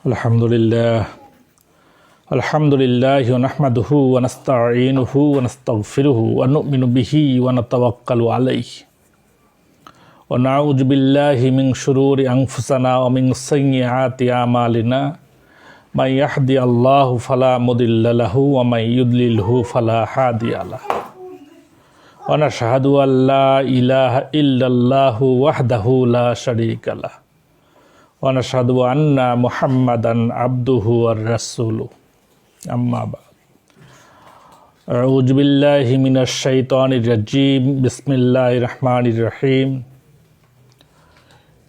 Alhamdulillah. Alhamdulillah wa nahmaduhu wa nasta'inuhu wa nastaghfiruhu wa nu'minu bihi wa natawakkalu alayhi. Wa na'udzu billahi min shururi anfusina wa min sayyiati a'malina. May yahdihillahu fala mudilla lahu wa may yudlilhu fala hadiya lahu. Wa nashhadu an la ilaha illallahu wahdahu la sharika lahu. Wa nashhadu anna Muhammadan abduhu wa rasuluh. Amma ba'd. A'udzu billahi minash shaitanir rajim. Bismillahir rahmanir rahim.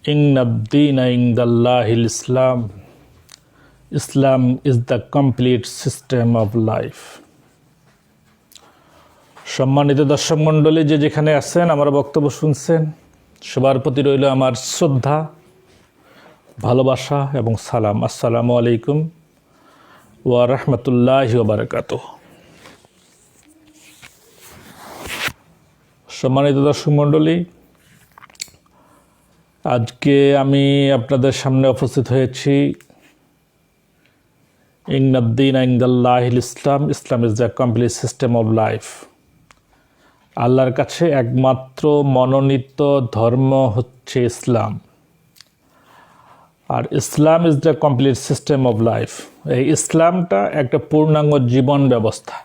Inna ad-dina indallahil Islam. Islam is the complete system of life. সম্মানিত দর্শক মণ্ডলী, যে যেখানে আছেন আমার বক্তব্য শুনছেন, সবার প্রতি রইল আমার শ্রদ্ধা, ভালোবাসা এবং সালাম। আসসালামু আলাইকুম ওয়া রাহমাতুল্লাহি ওয়া বারাকাতুহু। সম্মানিত দর্শক মণ্ডলী, আজকে আমি আপনাদের সামনে উপস্থিত হয়েছি। ইন্নাদ-দীনা ইনদাল্লাহিল ইসলাম। Islam is the complete system of life. আল্লাহর কাছে একমাত্র মনোনীত ধর্ম হচ্ছে ইসলাম, আর Islam is the complete system of life. এই ইসলামটা একটা পূর্ণাঙ্গ জীবন ব্যবস্থা।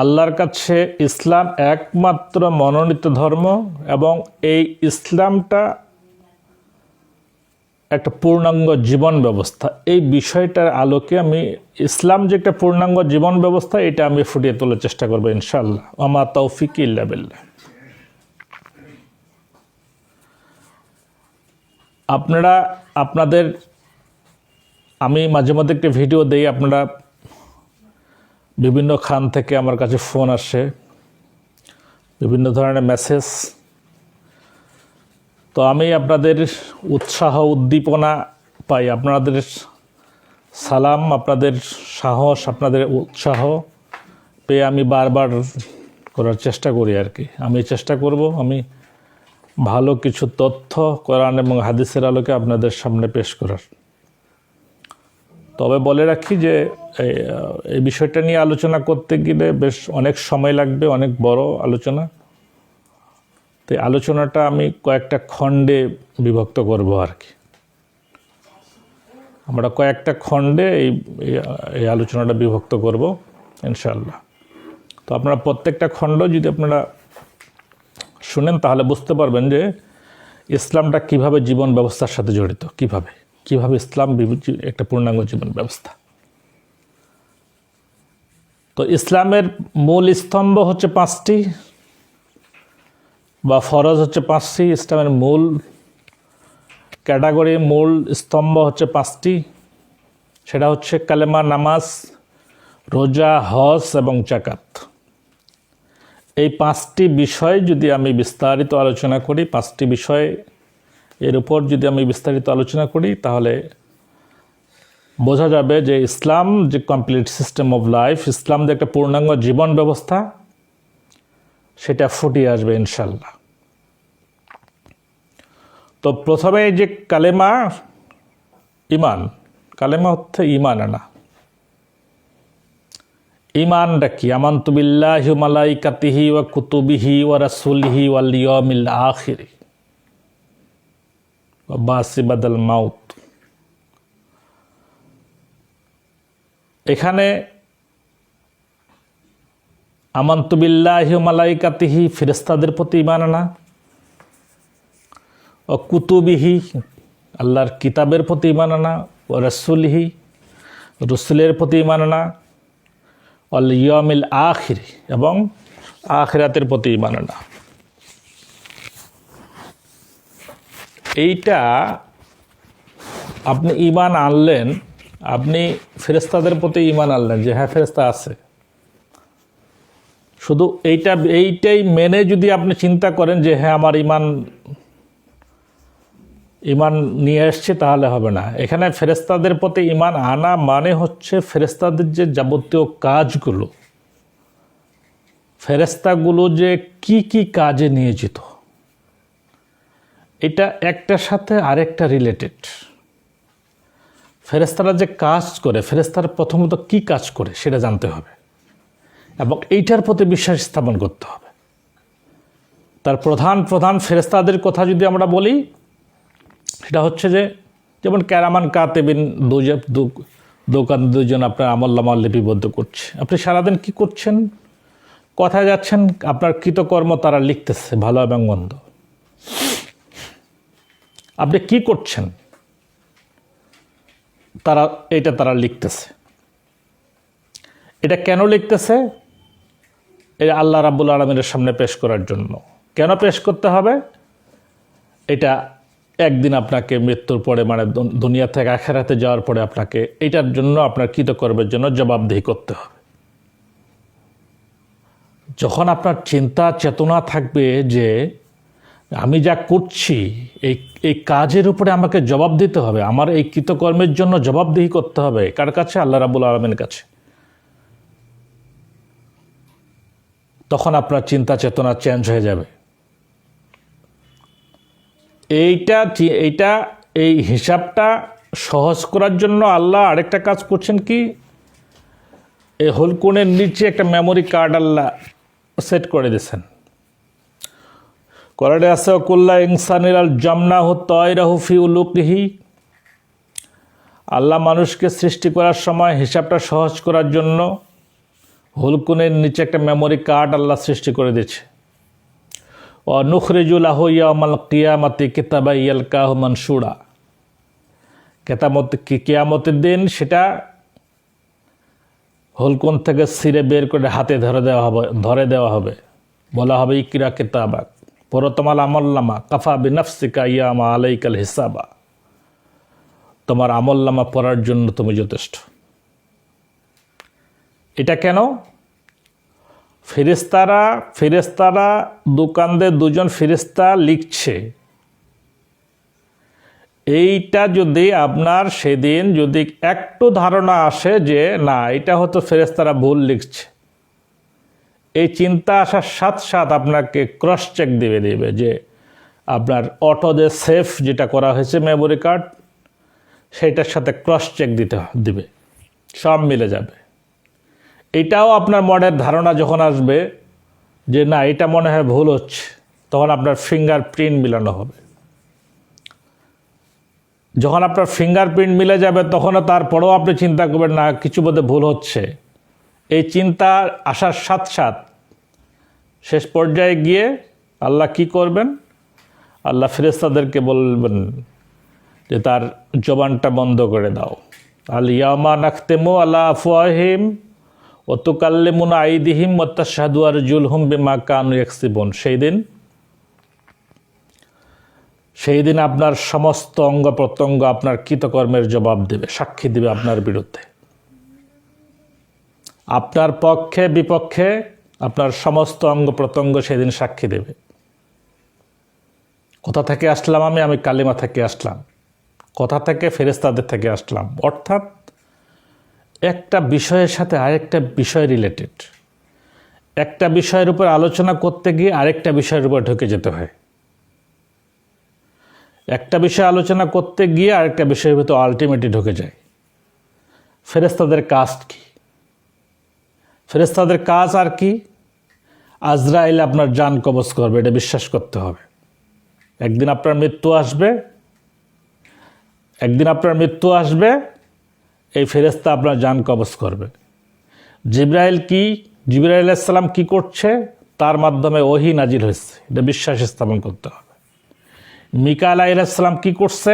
আল্লাহর কাছে ইসলাম একমাত্র মনোনীত ধর্ম এবং এই ইসলামটা একটা পূর্ণাঙ্গ জীবন ব্যবস্থা। এই বিষয়টার আলোকে আমি ইসলাম যে একটা পূর্ণাঙ্গ জীবন ব্যবস্থা, এটা আমি ফুটিয়ে তোলার চেষ্টা করবো ইনশাআল্লাহ। ওমা তৌফিক ইল্লা বিল্লাহ। আপনাদের আমি মাঝে মধ্যে একটা ভিডিও দেই, আপনারা বিভিন্ন খান থেকে আমার কাছে ফোন আসে, বিভিন্ন ধরনের মেসেজ। তো আমি আপনাদের উৎসাহ উদ্দীপনা পাই, আপনাদের সালাম, আপনাদের সাহস, আপনাদের উৎসাহ পেয়ে আমি বারবার করার চেষ্টা করি আর কি। আমি চেষ্টা করব আমি ভালো কিছু তথ্য কোরআন এবং হাদিসের আলোকে আপনাদের সামনে পেশ করার। তবে বলে রাখি যে এই বিষয়টা নিয়ে আলোচনা করতে গেলে বেশ অনেক সময় লাগবে, অনেক বড় আলোচনা। তো আলোচনাটা আমি কয়েকটা খণ্ডে বিভক্ত করব আর কি। আমরা কয়েকটা খণ্ডে এই আলোচনাটা বিভক্ত করব ইনশাআল্লাহ। তো আপনারা প্রত্যেকটা খণ্ড যদি আপনারা শুনেন তাহলে বুঝতে পারবেন যে ইসলামটা কিভাবে জীবন ব্যবস্থার সাথে জড়িত, কিভাবে ইসলাম একটা পূর্ণাঙ্গ জীবন ব্যবস্থা। তো ইসলামের মূল স্তম্ভ হচ্ছে পাঁচটি, বা ফরজ হচ্ছে পাঁচটি। ইসলামের মূল ক্যাটাগরি, মূল স্তম্ভ হচ্ছে পাঁচটি। সেটা হচ্ছে কালেমা, নামাজ, রোজা, হজ এবং যাকাত। এই পাঁচটি বিষয় যদি আমি বিস্তারিত আলোচনা করি, পাঁচটি বিষয় এর উপর যদি আমি বিস্তারিত আলোচনা করি, তাহলে বোঝা যাবে যে ইসলাম যে কমপ্লিট সিস্টেম অফ লাইফ, ইসলাম যে একটা পূর্ণাঙ্গ জীবন ব্যবস্থা, সেটা ফুটিয়ে আসবে ইনশাল্লাহ। তো প্রথমে যে কালেমা, ইমান, কালেমা হচ্ছে ইমান আনা। ইমানটা কি? আমানতু বিল্লাহি ওয়া মালাইকাতিহি ওয়া কুতুবিহি ওয়া রাসূলিহি ওয়াল ইয়াউমিল আখির ওয়া বাসি বাদাল মাউত। এখানে আমানতু বিল্লাহি ওয়া মালাইকাতিহি, ফেরেশতাদের প্রতি ঈমান আনা, ও কুতুবিহি, আল্লাহর কিতাবের প্রতি ঈমান আনা, ও রাসূলিহি, রাসূলের প্রতি ঈমান আনা, ওয়াল ইয়াউমিল আখির, এবং আখিরাতের প্রতি ঈমান আনা। এইটা আপনি ঈমান আনলেন, আপনি ফেরেশতাদের প্রতি ঈমান আনলেন যে হ্যাঁ ফেরেশতা আছে। শুধু এইটাই মেনে যদি আপনি চিন্তা করেন যে হ্যাঁ আমার ঈমান নিয়ে এসছে, তাহলে হবে না। এখানে ফেরেশতাদের প্রতি ঈমান আনা মানে হচ্ছে ফেরেশতাদের যে যাবতীয় কাজগুলো, ফেরেশতাগুলো যে কি কি কাজে নিয়োজিত, এটা একটার সাথে আরেকটা রিলেটেড। ফেরেশতারা যে কাজ করে, ফেরেশতারা প্রথমত কি কাজ করে সেটা জানতে হবে এবং এইটার প্রতি বিশ্বাস স্থাপন করতে হবে। তার প্রধান প্রধান ফেরেশতাদের কথা যদি আমরা বলি, সেটা হচ্ছে যে যেমন ক্যারামান কাতেবিন, দুজন আপনার আমলনামা লিপিবদ্ধ করছে। আপনি সারাদিন কি করছেন, কোথায় যাচ্ছেন, আপনার কৃতকর্ম তারা লিখতেছে, ভালো এবং মন্দ। আপনি কি করছেন তারা লিখতেছে। এটা কেন লিখতেছে? এটা আল্লাহ রাব্বুল আলামিনের সামনে পেশ করার জন্য। কেন পেশ করতে হবে? এটা একদিন আপনাকে মৃত্যুর পরে, মানে দুনিয়া থেকে আখিরাতে যাওয়ার পরে আপনাকে এটার জন্য, আপনার কৃতকর্মের জন্য জবাবদিহি করতে হবে। যখন আপনার চিন্তা চেতনা থাকবে যে আমি যা করছি এই কাজের উপরে আমাকে জবাব দিতে হবে, আমার এই কৃতকর্মের জন্য জবাবদিহি করতে হবে, কার কাছে? আল্লাহ রাব্বুল আলামিনের কাছে। তখন আপনার চিন্তা চেতনা চেঞ্জ হয়ে যাবে। এই হিসাবটা সহজ করার জন্য আল্লাহ আরেকটা কাজ করছেন কি, এই হলকুনের নিচে একটা মেমোরি কার্ড আল্লাহ সেট করে দিয়েছেন। কোরআনে আছে কুল্লা ইনসানিল জামনাহু তায়রাহু ফি উলুকিহি। আল্লাহ মানুষকে সৃষ্টি করার সময় হিসাবটা সহজ করার জন্য হলকুনের নিচে একটা মেমোরি কার্ড আল্লাহ সৃষ্টি করে দিয়েছে। ও নুখরিজু লাহু ইয়াউমাল কিয়ামাতি কিতাবা ইয়ালকাহু মানশুরা। কিয়ামতের দিন সেটা হলকুন থেকে ছিঁড়ে বের করে হাতে ধরে দেওয়া হবে। বলা হবে ইকরা কিতাবাক পড়ো তোমার আমলনামা কাফা বিনাফসিকা ইয়ামা আলাইকাল হিসাবা। তোমার আমলনামা পড়ার জন্য তুমি যথেষ্ট। এটা কেন? ফেরেশতারা দোকানদে দুজন ফেরেশতা লিখছে। এইটা যদি আপনার সেদিন যদি একটু ধারণা আসে যে না, এটা হয়তো ফেরেশতারা ভুল লিখছে, এই চিন্তা আসার সাথে সাথে আপনাকে ক্রস চেক দিবে যে আপনার অটো যে সেফ যেটা করা হয়েছে মেমোরি কার্ড, সেইটার সাথে ক্রস চেক দিবে, সব মিলে যাবে। এটাও আপনার মনের ধারণা যখন আসবে যে না, এটা মনে হয় ভুল হচ্ছে, তখন আপনার ফিঙ্গারপ্রিন্ট মিলানো হবে। যখন আপনার ফিঙ্গারপ্রিন্ট মিলে যাবে তখনও তারপরেও আপনি চিন্তা করবেন না কিছু বোধহয় ভুল হচ্ছে। এই চিন্তা আসার সাথে সাথে শেষ পর্যায়ে গিয়ে আল্লাহ কি করবেন? আল্লাহ ফেরেশতাদেরকে বলবেন যে তার জবানটা বন্ধ করে দাও। আল ইয়ামা নাখতিমু আলা আফওয়াহিম ওয়া তুকাল্লিমুনা আইদিহিম ওয়া তাশহাদু আরজুলহুম বিমা কানু ইয়াকসিবুন। সেই দিন আপনার সমস্ত অঙ্গ প্রত্যঙ্গ আপনার কৃতকর্মের জবাব দেবে, সাক্ষী দেবে আপনার বিরুদ্ধে। আপনার পক্ষে বিপক্ষে আপনার সমস্ত অঙ্গ প্রত্যঙ্গ সেদিন সাক্ষী দেবে। কোথা থেকে আসলাম আমি কালিমা থেকে আসলাম, কোথা থেকে? ফেরেশতাদের থেকে আসলাম। অর্থাৎ একটা বিষয়ের সাথে আরেকটা বিষয় রিলেটেড। একটা বিষয়ের উপর আলোচনা করতে গিয়ে আরেকটা বিষয়ের উপর ঢুকে যেতে হয়। একটা বিষয় আলোচনা করতে গিয়ে আরেকটা বিষয়ের ভিতর আলটিমেটলি ঢুকে যায়। ফেরেশতাদের কাজ কি? ফেরেশতাদের কাজ আর কি? আজরাইল আপনার জান কবজ করবে, এটা বিশ্বাস করতে হবে। একদিন আপনার মৃত্যু আসবে, এই ফেরেশতা আপনার জান কবজ করবে। জিবরাইল আলাইহিস সালাম কি করছে? তার মাধ্যমে ওহী নাজিল হয়েছে, এটা বিশ্বাস স্থাপন করতে হবে। মিকাইল আলাইহিস সালাম কি করছে?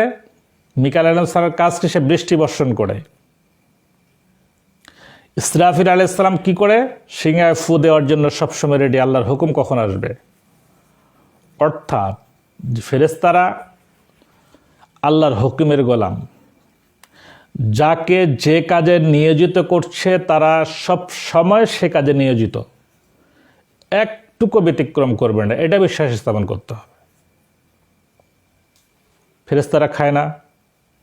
মিকাইল আলাইহিস সালামের কাজ কি? সে বৃষ্টি বর্ষণ করে। ইসরাফিল আলাইহিস সালাম কি করে? সিংহায় ফু দেওয়ার জন্য সবসময় রেডি, আল্লাহর হুকুম কখন আসবে। অর্থাৎ ফেরেশতারা আল্লাহর হুকুমের গোলাম। যাকে যে কাজে নিয়োজিত করছে তারা সব সময় সে কাজে নিয়োজিত, একটুকু ব্যতিক্রম করবে না, এটা বিশ্বাস স্থাপন করতে হবে। ফেরেশতারা খায় না,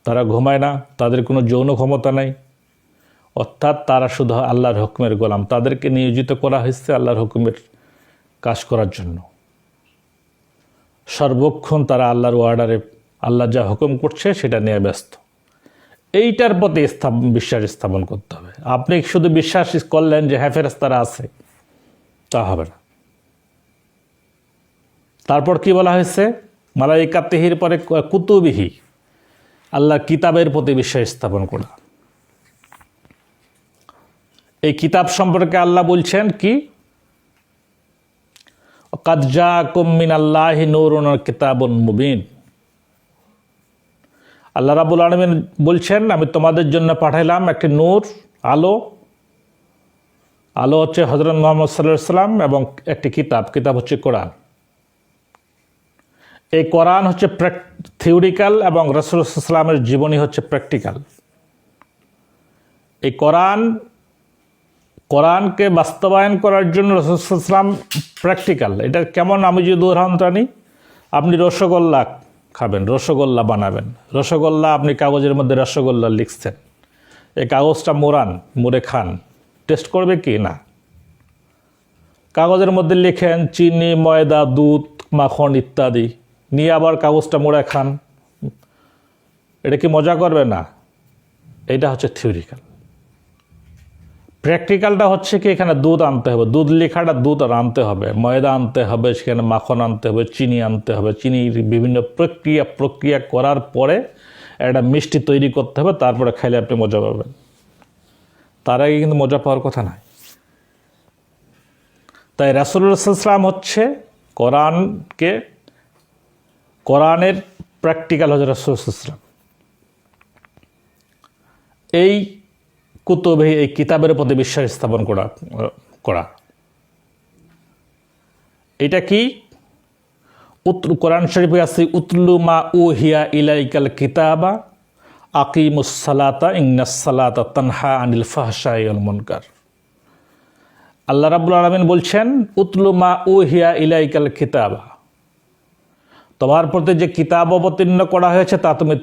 তারা ঘুমায় না, তাদের কোনো যৌন ক্ষমতা নাই, অর্থাৎ তারা শুধু আল্লাহর হুকুমের গোলাম। তাদেরকে নিয়োজিত করা হয়েছে আল্লাহর হুকুমের কাজ করার জন্য। সর্বক্ষণ তারা আল্লাহর অর্ডারে, আল্লাহ যা হুকুম করছে সেটা নিয়ে ব্যস্ত। এইটার প্রতি বিশ্বাস স্থাপন করতে হবে। আপনি শুধু বিশ্বাস করলেন যে হ্যাঁ ফেরেশতারা আছে, তা হবে না। তারপর কি বলা হয়েছে? মালাইকাতিহির পরে কুতুবিহি, আল্লাহর কিতাবের প্রতি বিশ্বাস স্থাপন করা। এই কিতাব সম্পর্কে আল্লাহ বলছেন কি? কাদ জাআকুম মিনাল্লাহি নূরুন ওয়া কিতাবুন মুবিন। আল্লাহ রাব্বুল আলামিন বলছেন, আমি তোমাদের জন্য পাঠাইলাম একটি নূর, আলো। আলো হচ্ছে হযরত মুহাম্মদ সাল্লাল্লাহু আলাইহি সাল্লাম, এবং একটি কিতাব হচ্ছে কোরআন। এই কোরআন হচ্ছে থিওরিক্যাল এবং রাসূল সাল্লাল্লাহু আলাইহি সাল্লামের জীবনী হচ্ছে প্র্যাকটিক্যাল। এই কোরআনকে বাস্তবায়ন করার জন্য রাসূল সাল্লাল্লাহু আলাইহি সাল্লাম প্র্যাকটিক্যাল। এটা কেমন? আমি যদি উদাহরণটা নিই, আপনি রসগোল্লা খাবেন, রসগোল্লা বানাবেন। রসগোল্লা আপনি কাগজের মধ্যে রসগোল্লা লিখছেন, এই কাগজটা মুড়ে খান, টেস্ট করবে কি? না। কাগজের মধ্যে লিখেন চিনি, ময়দা, দুধ, মাখন ইত্যাদি, নিয়ে আবার কাগজটা মুড়ে খান, এটা কি মজা করবে? না। এটা হচ্ছে থিওরিক্যাল। প্র্যাকটিক্যালটা হচ্ছে কি, এখানে দুধ আনতে হবে, দুধ লেখাটা দুধ আনতে হবে, ময়দা আনতে হবে, সেখানে মাখন আনতে হবে, চিনি আনতে হবে, চিনির বিভিন্ন প্রক্রিয়া করার পরে একটা মিষ্টি তৈরি করতে হবে, তারপরে খাইলে আপনি মজা পাবেন। তার আগে কিন্তু মজা পাওয়ার কথা নয়। তাই রাসূলুল্লাহ সাল্লাল্লাহু আলাইহি ওয়াসাল্লাম হচ্ছে কোরআনের প্র্যাকটিক্যাল হচ্ছে রাসূলুল্লাহ সাল্লাল্লাহু আলাইহি ওয়াসাল্লাম। এই কুতুবে, এই কিতাবের প্রতি বিশ্বাস স্থাপন করা এটা কি? কোরআন শরীফে আছে উতলু মা উহিয়া ইলাইকাল কিতাবা আকিমুস সালাতা ইন্নাস সালাতা তানহা আনিল ফাহশাই ওয়াল মুনকার। আল্লাহ রাব্বুল আলামিন বলছেন, উতলু মা উহিয়া ইলাইকাল কিতাবা, তোমার প্রতি যে কিতাব অবতীর্ণ করা হয়েছে তা তুমি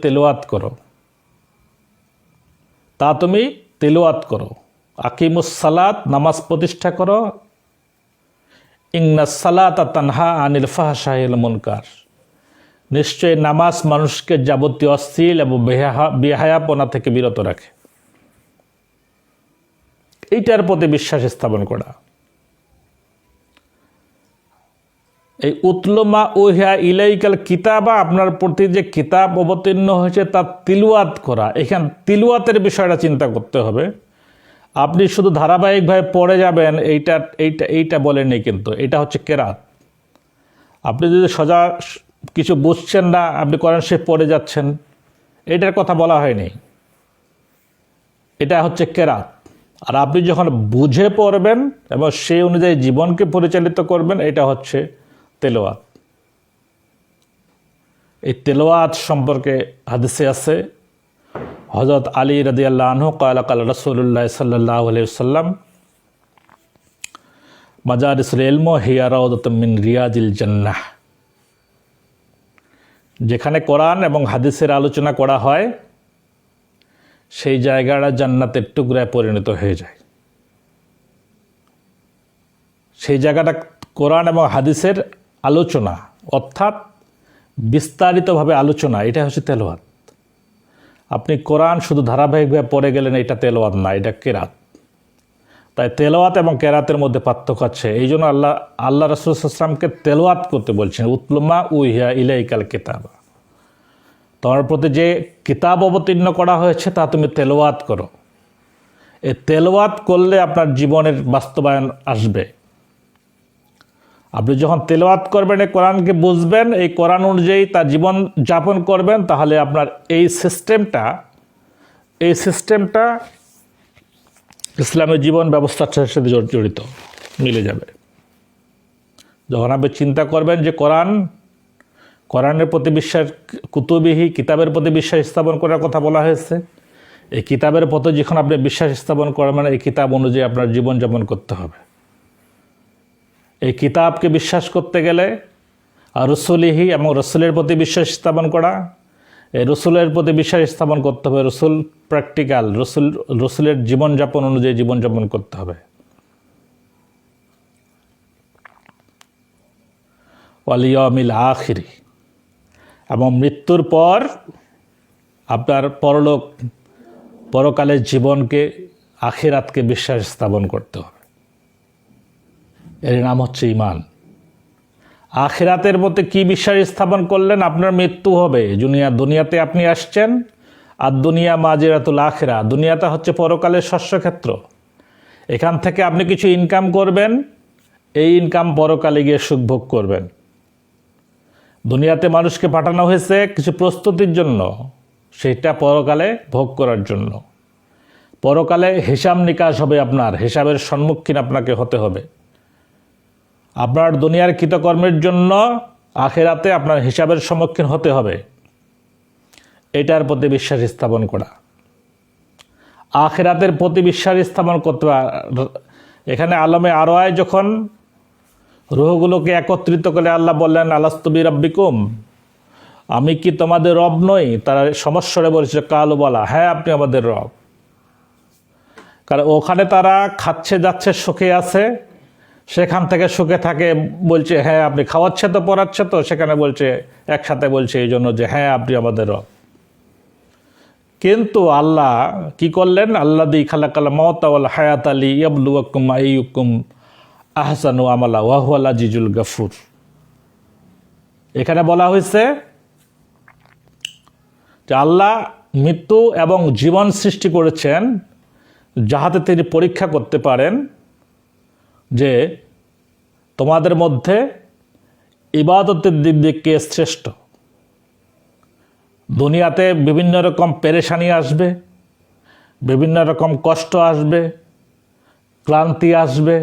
তেলাওয়াত করো। আকিমুস সালাত, নামাজ প্রতিষ্ঠা করো। ইন্নাস সালাতা তানহা আনিল ফাহশাই ওয়াল মুনকার, নিশ্চয় নামাজ মানুষকে যাবতীয় অশ্লীল এবং বেহায়াপনা থেকে বিরত রাখে। এইটার প্রতি বিশ্বাস স্থাপন করা। এই উতলুমা উহিয়া ইলাইকাল কিতাবা, আপনার প্রতি যে কিতাব অবতীর্ণ হয়েছে তা তিলওয়াত করা। এখানে তিলওয়াতের বিষয়টা চিন্তা করতে হবে। আপনি শুধু ধারাবাহিকভাবে পড়ে যাবেন এইটা বলেননি, কিন্তু এটা হচ্ছে কেরাত। আপনি যদি সোজা কিছু বুঝছেন না, আপনি কোরআন শরীফ পড়ে যাচ্ছেন, এটার কথা বলা হয়নি। এটা হচ্ছে কেরাত। আর আপনি যখন বুঝে পড়বেন এবং সেই অনুযায়ী জীবনকে পরিচালিত করবেন, এটা হচ্ছে তেলাওয়াত। এই তেলাওয়াত সম্পর্কে হাদিসে আছে, হযরত আলী রাদিয়াল্লাহু আনহু ক্বালা ক্বালা রাসূলুল্লাহ সাল্লাল্লাহু আলাইহি ওয়াসাল্লাম মাজারিসুল ইলম হিয়া রাউদাতুম মিন রিয়াজিল জান্নাহ। যেখানে কোরআন এবং হাদিসের আলোচনা করা হয়, সেই জায়গাটা জান্নাতের টুকরায় পরিণত হয়ে যায়। সেই জায়গাটা কোরআন এবং হাদিসের আলোচনা, অর্থাৎ বিস্তারিতভাবে আলোচনা, এটা হচ্ছে তেলাওয়াত। আপনি কোরআন শুধু ধারাবাহিকভাবে পড়ে গেলেন, এটা তেলাওয়াত না, এটা কেরাত। তাই তেলাওয়াত এবং কেরাতের মধ্যে পার্থক্য আছে। এই জন্য আল্লাহ রাসূল সাল্লাল্লাহু আলাইহি ওয়াসাল্লামকে তেলাওয়াত করতে বলছেন, উতলুমা উহিয়া ইলাইকাল কিতাবা, তোমার প্রতি যে কিতাব অবতীর্ণ করা হয়েছে তা তুমি তেলাওয়াত করো। এই তেলাওয়াত করলে আপনার জীবনের বাস্তবায়ন আসবে। আপনি যখন তেলাওয়াত করবেন, এই কোরআনকে বুঝবেন, এই কোরআন অনুযায়ী তার জীবন যাপন করবেন, তাহলে আপনার এই সিস্টেমটা ইসলামের জীবন ব্যবস্থার সাথে জড়িত, মিলে যাবে। যখন আপনি চিন্তা করবেন যে কোরআনের প্রতি বিশ্বাস, কুতুবিহি, কিতাবের প্রতি বিশ্বাস স্থাপন করার কথা বলা হয়েছে, এই কিতাবের প্রতি যখন আপনি বিশ্বাস স্থাপন করবেন, এই কিতাব অনুযায়ী আপনার জীবনযাপন করতে হবে। এই কিতাবকে বিশ্বাস করতে গেলে আর রসুলিহি এবং রসুলের প্রতি বিশ্বাস স্থাপন করা, এই রসুলের প্রতি বিশ্বাস স্থাপন করতে হবে। রসুল প্র্যাকটিক্যাল, রসুলের জীবনযাপন অনুযায়ী জীবনযাপন করতে হবে। ওয়াল ইয়াউমিল আখিরি, এবং মৃত্যুর পর আপনার পরলোক পরকালের জীবনকে, আখিরাতকে বিশ্বাস স্থাপন করতে হবে। এর নাম হচ্ছে ঈমান। আখিরাতের মধ্যে কি বিশ্বাস স্থাপন করলেন? আপনার মৃত্যু হবে। দুনিয়াতে আপনি আসছেন, আর দুনিয়া মাজিরাতুল আখিরা, দুনিয়াটা হচ্ছে পরকালের শস্যক্ষেত্র। এখান থেকে আপনি কিছু ইনকাম করবেন, এই ইনকাম পরকালে গিয়ে সুখ ভোগ করবেন। দুনিয়াতে মানুষকে পাঠানো হয়েছে কিছু প্রস্তুতির জন্য, সেটা পরকালে ভোগ করার জন্য। পরকালে হিসাব নিকাশ হবে, আপনার হিসাবের সম্মুখীন আপনাকে হতে হবে। আপনার দুনিয়ার কৃতকর্মের জন্য আখিরাতে আপনার হিসাবের সম্মুখীন হতে হবে। এটার প্রতি বিশ্বাস স্থাপন করা, আখিরাতের প্রতি বিশ্বাস স্থাপন করতে হবে। এখানে আলমে আরওয়ায় যখন রূহগুলোকে একত্রিত করে আল্লাহ বললেন, আলাস্তু বিরাব্বিকুম, আমি কি তোমাদের রব নই? তারা সমস্বরে বলেছে, কালু বলা, হ্যাঁ আপনি আমাদের রব। কারণ ওখানে তারা খাচ্ছে যাচ্ছে, সুখে আছে, সেখান থেকে সুখে থাকে, বলছে হ্যাঁ আপনি খাওয়াচ্ছে তো পড়াচ্ছে তো, সেখানে বলছে একসাথে বলছে এই জন্য যে হ্যাঁ আপনি আমাদের রব। কিন্তু আল্লাহ কি করলেন? আল্লাহ দি খালাকাল মাউতা ওয়াল হায়াত আলী ইয়াবলুয়াকুম আইয়ুকুম আহসানু আমালা ওয়া হুয়াল আজিজুল গাফুর। এখানে বলা হয়েছে যে আল্লাহ মৃত্যু এবং জীবন সৃষ্টি করেছেন যাহাতে তিনি পরীক্ষা করতে পারেন যে তোমাদের মধ্যে ইবাদতের দিক দিয়ে কে শ্রেষ্ঠ। দুনিয়াতে বিভিন্ন রকম পেরেশানি আসবে, বিভিন্ন রকম কষ্ট আসবে, ক্লান্তি আসবে,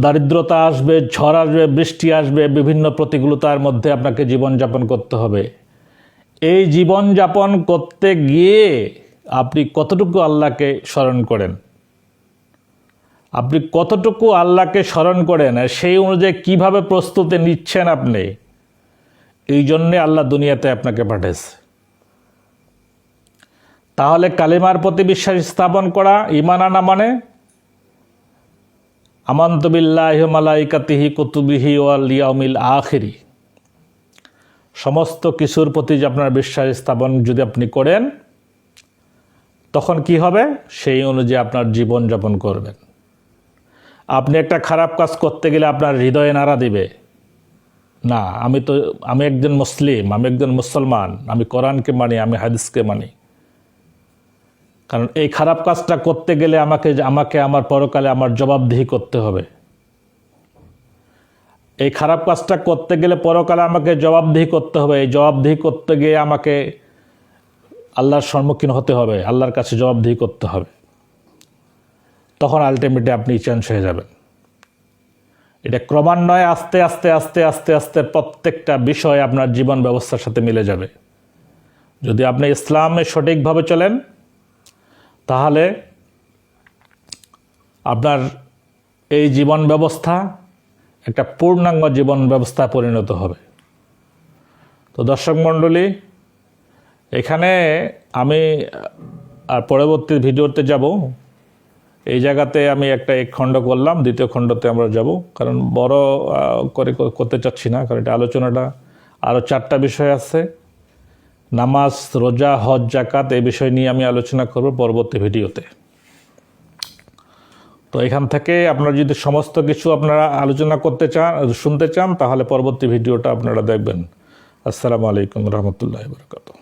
দারিদ্রতা আসবে, ঝড় আসবে, বৃষ্টি আসবে, বিভিন্ন প্রতিকূলতার মধ্যে আপনাকে জীবনযাপন করতে হবে। এই জীবনযাপন করতে গিয়ে আপনি কতটুকু আল্লাহকে স্মরণ করেন, আপনি কতটুকু আল্লাহকে স্মরণ করেন, আর সেই অনুযায়ী কীভাবে প্রস্তুতি নিচ্ছেন আপনি, এই জন্যে আল্লাহ দুনিয়াতে আপনাকে পাঠিয়েছে। তাহলে কালিমার প্রতি বিশ্বাস স্থাপন করা, ঈমান আনা মানে আমানতু বিল্লাহি ওয়া মালাইকাতিহি কুতুবিহি ওয়াল ইয়াউমিল আখিরি, সমস্ত কিছুর প্রতি যে আপনার বিশ্বাস স্থাপন যদি আপনি করেন, তখন কি হবে? সেই অনুযায়ী আপনার জীবনযাপন করবেন। আপনি একটা খারাপ কাজ করতে গেলে আপনার হৃদয়ে নাড়া দিবে না, আমি একজন মুসলিম, আমি একজন মুসলমান, আমি কোরআনকে মানি, আমি হাদিসকে মানি। কারণ এই খারাপ কাজটা করতে গেলে আমাকে আমার পরকালে আমার জবাবদিহি করতে হবে। এই খারাপ কাজটা করতে গেলে পরকালে আমাকে জবাবদিহি করতে হবে। এই জবাবদিহি করতে গিয়ে আমাকে আল্লাহর সম্মুখীন হতে হবে, আল্লাহর কাছে জবাবদিহি করতে হবে। তখন আলটিমেটলি আপনি চেঞ্জ হয়ে যাবেন। এটা ক্রমান্বয়ে আস্তে আস্তে আস্তে আস্তে আস্তে প্রত্যেকটা বিষয় আপনার জীবন ব্যবস্থার সাথে মিলে যাবে। যদি আপনি ইসলামে সঠিকভাবে চলেন, তাহলে আপনার এই জীবন ব্যবস্থা একটা পূর্ণাঙ্গ জীবন ব্যবস্থা পরিণত হবে। তো দর্শক মণ্ডলী, এখানে আমি আর পরবর্তী ভিডিওতে যাব। এই জায়গাতে আমি এক খণ্ড করলাম, দ্বিতীয় খণ্ডতে আমরা যাব, কারণ বড় করে করতে চাচ্ছি না, কারণ এটা আলোচনাটা আরও 4টা বিষয় আছে। নামাজ, রোজা, হজ, জাকাত, এই বিষয় নিয়ে আমি আলোচনা করব পরবর্তী ভিডিওতে। তো এখান থেকে আপনারা যদি সমস্ত কিছু আপনারা আলোচনা করতে চান, শুনতে চান, তাহলে পরবর্তী ভিডিওটা আপনারা দেখবেন। আসসালামু আলাইকুম রহমতুল্লাহি ওয়া বারাকাতুহু।